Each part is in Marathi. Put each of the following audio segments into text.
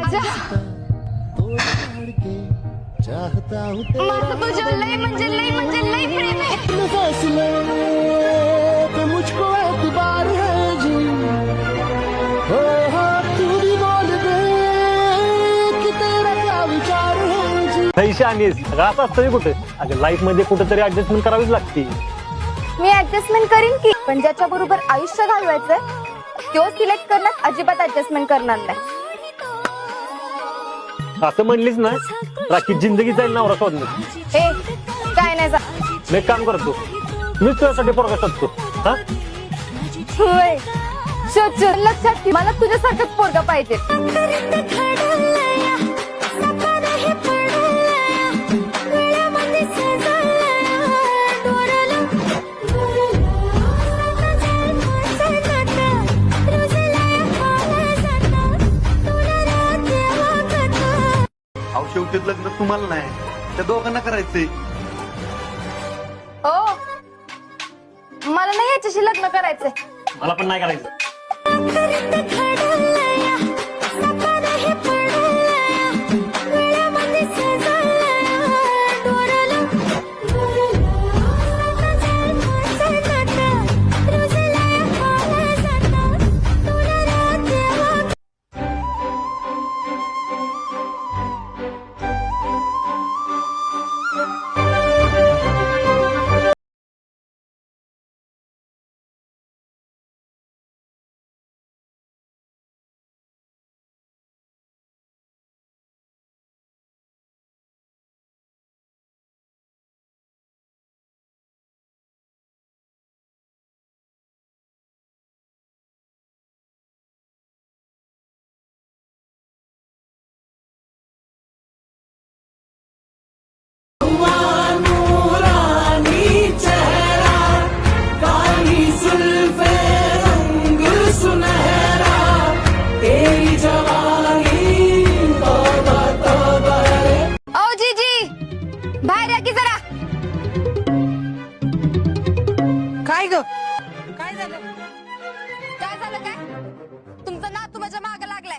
राजा माझं तुझ्यावर लय म्हणजे लय म्हणजे लय प्रेम आहे मुझको एतबार है जी हो तू भी बोल दे कि तेरा क्या विचार है जी पैसे आणलीस राहत असतं कुठे अगं लाईफ मध्ये कुठेतरी ऍडजस्टमेंट करावीच लागते. मी ऍडजस्टमेंट करीन की पण ज्याच्या बरोबर आयुष्य घालवायचंय तो सिलेक्ट करण्यात अजिबात ऍडजस्टमेंट करणार नाही. असं म्हणलीस ना राखी जिंदगी जाईल नवरा शोधणं. हे काय नाही मी एक काम करतो मीच तुझ्यासाठी पोरगा शोधतो. हा होय शोध शोध लक्षात ठेव मला तुझ्यासारखंच पोरगा पाहिजे. अहो शेवटीत लग्न तुम्हाला नाही त्या दोघांना करायचंय. हो मला नाही याच्याशी लग्न करायचंय. मला पण नाही करायचं. काय ग काय झालं काय झालं काय तुमचा नातू माझ्या मागे लागलाय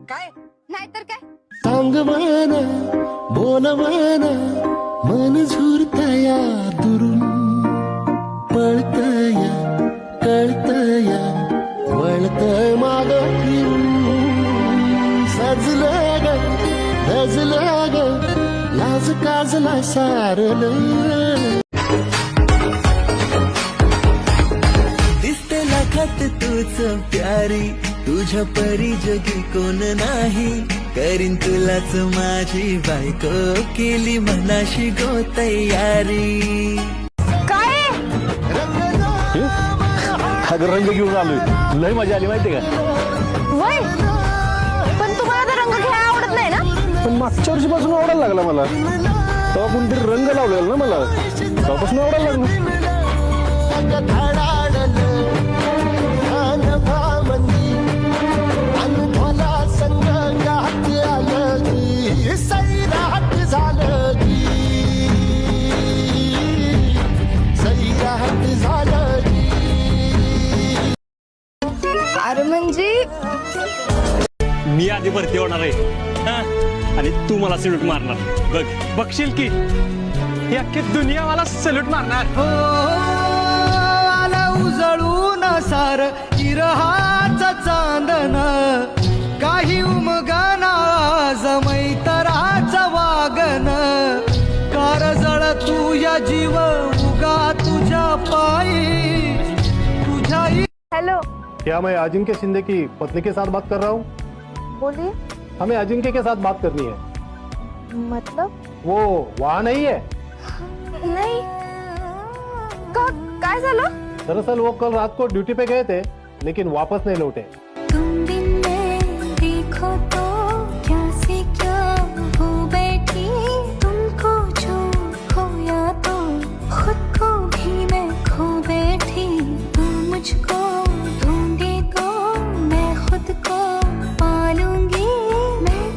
काय नाहीतर काय. सांग मन बोल मन झुरतया दुरून पळतया कळतया वळतय माग फिरून सजलं ग धजलं ग लाज काजला सारलं लाखात तूच प्यारी तुझ्या परी जगी कोण नाही करीन तुलाच माझी बायको केली मनाशी गो तयारी. काय अगं रंग घेऊन आलोय लय मजा आली माहिती का. वय पण तुम्हाला तर रंग घ्यायला आवडत नाही ना. पण मागच्या वर्षीपासून आवडायला लागला मला तेव्हा कोणतरी रंग लावलेला ना मला तेव्हापासून आवडायला लागलं. अरे म्हणजे मी आधी भरती होणार आहे हा? आणि तू मला सल्यूट मारणार बघशील की ही अख्खी दुनिया मला सल्यूट मारणार. हो आला उजळून सार इरहाच चांदन काही उमगना जमैतराच वागन कारजळ तू या जीव उगा तुझ्या पायी तुझ्या. हेलो क्या मैं अजिंक्य शिंदे की पत्नी के साथ बात कर रहा हूँ. बोलिए. हमें अजिंक्य के साथ बात करनी है. मतलब वो वहाँ नहीं है. नहीं का काय झालं. दरअसल वो कल रात को ड्यूटी पे गए थे लेकिन वापस नहीं लौटे.